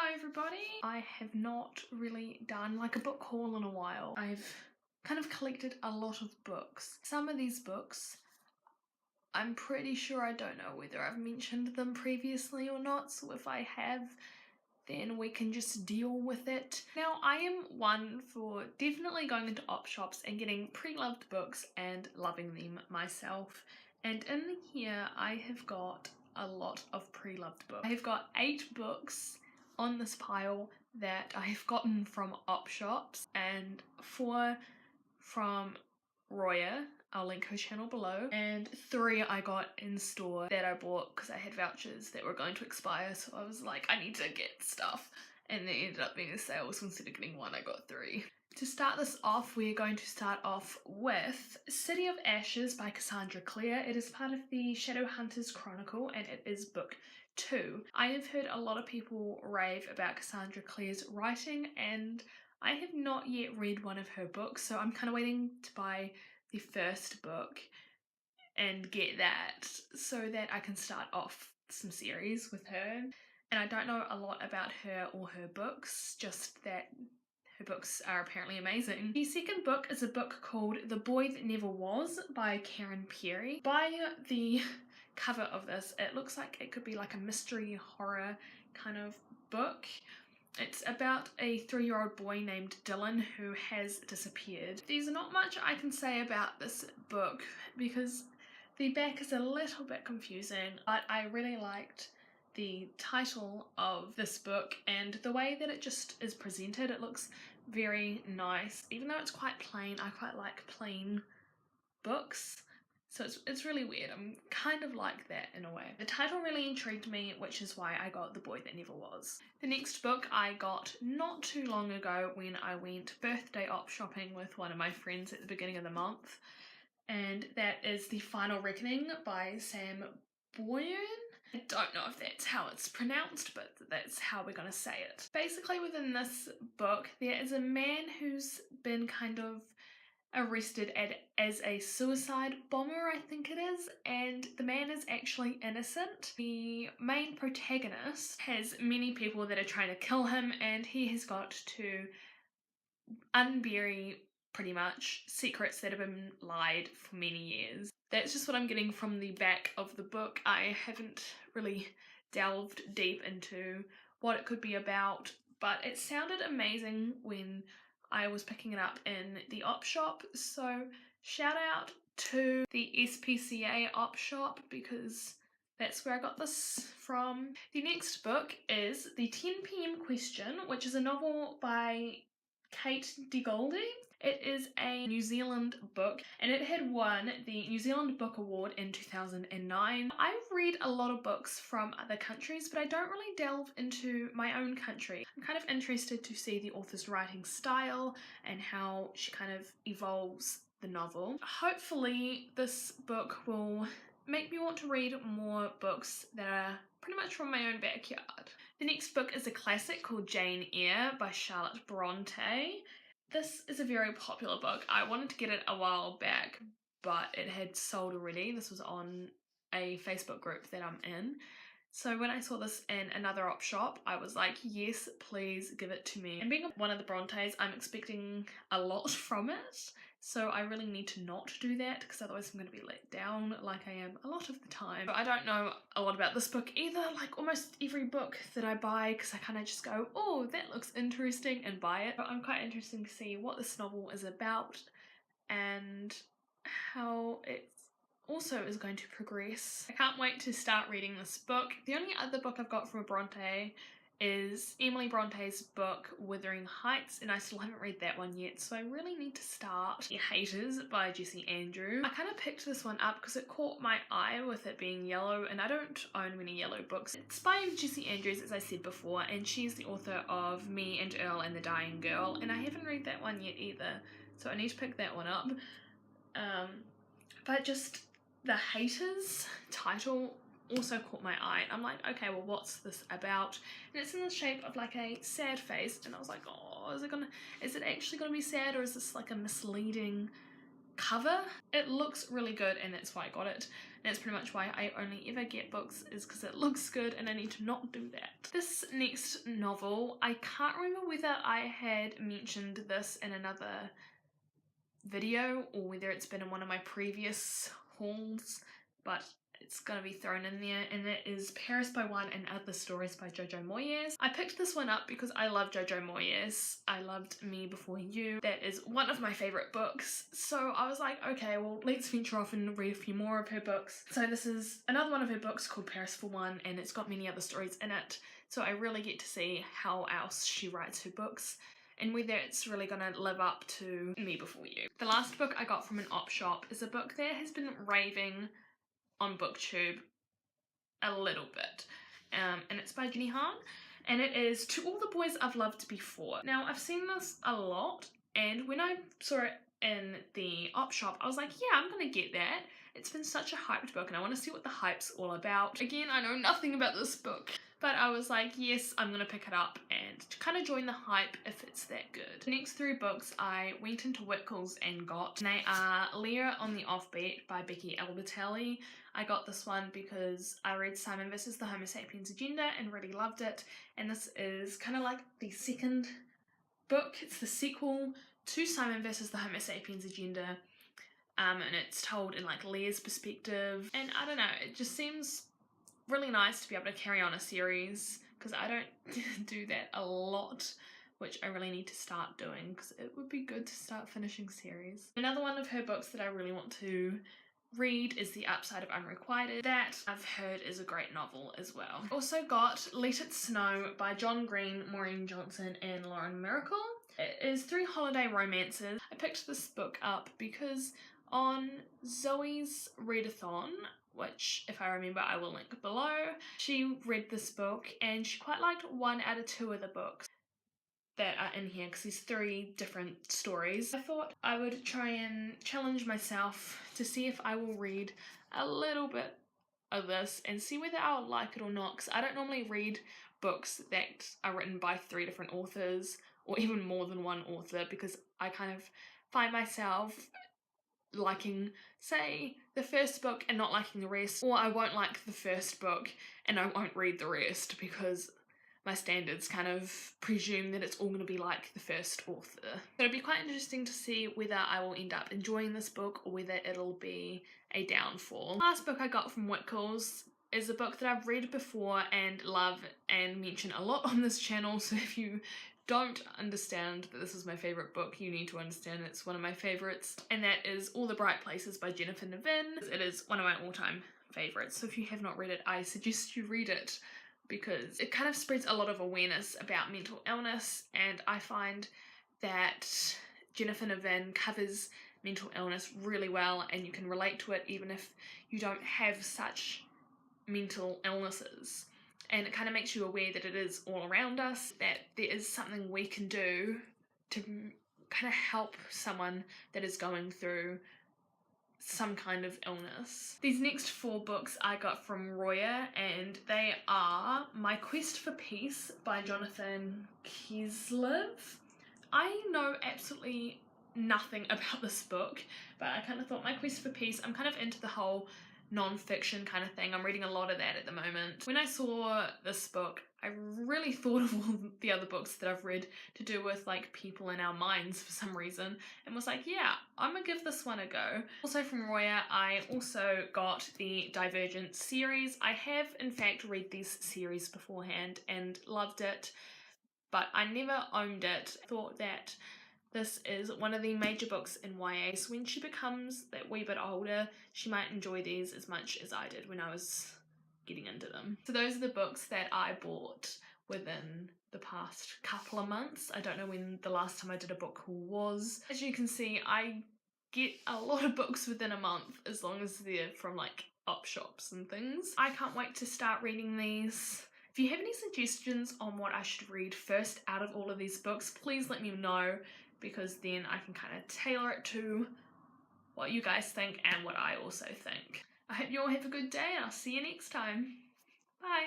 Hello everybody! I have not really done like a book haul in a while. I've kind of collected a lot of books. Some of these books, I'm pretty sure I don't know whether I've mentioned them previously or not, so if I have, then we can just deal with it. Now, I am one for definitely going into op shops and getting pre-loved books and loving them myself. And in here, I have got a lot of pre-loved books. I have got 8 books on this pile that I have gotten from op shops and 4 from Roya. I'll link her channel below, and 3 I got in store that I bought because I had vouchers that were going to expire, so I was like, I need to get stuff, and they ended up being a sale, so instead of getting 1 I got 3. To start this off, we're going to start off with City of Ashes by Cassandra Clare. It is part of the Shadowhunters Chronicle and it is book 2. I have heard a lot of people rave about Cassandra Clare's writing and I have not yet read one of her books, so I'm kind of waiting to buy the first book and get that so that I can start off some series with her. And I don't know a lot about her or her books, just that her books are apparently amazing. The second book is a book called The Boy That Never Was by Karen Perry. By the cover of this, it looks like it could be like a mystery horror kind of book. It's about a 3-year-old boy named Dylan who has disappeared. There's not much I can say about this book because the back is a little bit confusing, but I really liked the title of this book and the way that it just is presented. It looks very nice. Even though it's quite plain, I quite like plain books. So it's really weird. I'm kind of like that in a way. The title really intrigued me, which is why I got The Boy That Never Was. The next book I got not too long ago when I went birthday op shopping with one of my friends at the beginning of the month, and that is The Final Reckoning by Sam Boyan. I don't know if that's how it's pronounced, but that's how we're gonna say it. Basically within this book, there is a man who's been kind of arrested as a suicide bomber, I think it is, and the man is actually innocent. The main protagonist has many people that are trying to kill him, and he has got to unbury pretty much secrets that have been lied for many years. That's just what I'm getting from the back of the book. I haven't really delved deep into what it could be about, but it sounded amazing when I was picking it up in the op shop, so shout out to the SPCA op shop because that's where I got this from. The next book is The 10 PM Question, which is a novel by Kate DeGoldie. It is a New Zealand book and it had won the New Zealand Book Award in 2009. I've read a lot of books from other countries, but I don't really delve into my own country. I'm kind of interested to see the author's writing style and how she kind of evolves the novel. Hopefully this book will make me want to read more books that are pretty much from my own backyard. The next book is a classic called Jane Eyre by Charlotte Bronte. This is a very popular book. I wanted to get it a while back, but it had sold already. This was on a Facebook group that I'm in. So when I saw this in another op shop, I was like, yes, please give it to me. And being one of the Brontes, I'm expecting a lot from it. So I really need to not do that because otherwise I'm going to be let down like I am a lot of the time. But I don't know a lot about this book either, like almost every book that I buy, because I kind of just go, oh, that looks interesting and buy it. But I'm quite interested to see what this novel is about and how it's also is going to progress. I can't wait to start reading this book. The only other book I've got from a Bronte is Emily Bronte's book Wuthering Heights, and I still haven't read that one yet, so I really need to start. The Haters by Jessie Andrew. I kind of picked this one up because it caught my eye with it being yellow, and I don't own many yellow books. It's by Jessie Andrews, as I said before, and she's the author of Me and Earl and the Dying Girl, and I haven't read that one yet either, so I need to pick that one up. But just The Haters title also caught my eye. I'm like, okay, well, what's this about? And it's in the shape of like a sad face, and I was like, oh, is it actually gonna be sad, or is this like a misleading cover. It looks really good and that's why I got it. And that's pretty much why I only ever get books, is because it looks good and I need to not do that. This next novel, I can't remember whether I had mentioned this in another video or whether it's been in one of my previous hauls, but it's gonna be thrown in there, and that is Paris by One and Other Stories by Jojo Moyes. I picked this one up because I love Jojo Moyes. I loved Me Before You. That is one of my favorite books. So I was like, okay, well, let's venture off and read a few more of her books. So this is another one of her books called Paris for One, and it's got many other stories in it. So I really get to see how else she writes her books and whether it's really gonna live up to Me Before You. The last book I got from an op shop is a book that has been raving on BookTube a little bit, and it's by Jenny Han, and it is To All the Boys I've Loved Before. Now, I've seen this a lot, and when I saw it in the op shop, I was like, yeah, I'm gonna get that. It's been such a hyped book and I want to see what the hype's all about. Again, I know nothing about this book, but I was like, yes, I'm gonna pick it up and kind of join the hype if it's that good. The next 3 books I went into Wickles and got, and they are Leah On The Offbeat by Becky Albertalli. I got this one because I read Simon vs. the Homo Sapiens Agenda and really loved it, and this is kind of like the second book. It's the sequel to Simon vs. the Homo Sapiens Agenda, and it's told in like Leah's perspective, and I don't know, it just seems really nice to be able to carry on a series, because I don't do that a lot, which I really need to start doing because it would be good to start finishing series. Another one of her books that I really want to read is The Upside of Unrequited. That I've heard is a great novel as well. Also got Let It Snow by John Green, Maureen Johnson and Lauren Miracle. It is 3 holiday romances. I picked this book up because on Zoe's readathon, which if I remember I will link below, she read this book and she quite liked 1 out of 2 of the books that are in here because there's 3 different stories. I thought I would try and challenge myself to see if I will read a little bit of this and see whether I'll like it or not, because I don't normally read books that are written by 3 different authors or even more than 1 author, because I kind of find myself liking, say, the first book and not liking the rest, or I won't like the first book and I won't read the rest because my standards kind of presume that it's all going to be like the first author. So it'll be quite interesting to see whether I will end up enjoying this book or whether it'll be a downfall. The last book I got from Wickles is a book that I've read before and love and mention a lot on this channel, so if you don't understand that this is my favourite book, you need to understand it's one of my favourites, and that is All the Bright Places by Jennifer Nevin. It is one of my all-time favourites, so if you have not read it, I suggest you read it, because it kind of spreads a lot of awareness about mental illness, and I find that Jennifer Nevin covers mental illness really well and you can relate to it even if you don't have such mental illnesses. And it kind of makes you aware that it is all around us, that there is something we can do to kind of help someone that is going through some kind of illness. These next 4 books I got from Roya, and they are My Quest for Peace by Jonathan Kislev. I know absolutely nothing about this book, but I kind of thought My Quest for Peace, I'm kind of into the whole non-fiction kind of thing. I'm reading a lot of that at the moment. When I saw this book, I really thought of all the other books that I've read to do with like people in our minds for some reason, and was like, yeah, I'm gonna give this one a go. Also from Roya, I also got the Divergent series. I have in fact read this series beforehand and loved it, but I never owned it. I thought that this is one of the major books in YA, so when she becomes that wee bit older, she might enjoy these as much as I did when I was getting into them. So those are the books that I bought within the past couple of months. I don't know when the last time I did a book haul was. As you can see, I get a lot of books within a month as long as they're from like op shops and things. I can't wait to start reading these. If you have any suggestions on what I should read first out of all of these books, please let me know, because then I can kind of tailor it to what you guys think and what I also think. I hope you all have a good day and I'll see you next time. Bye!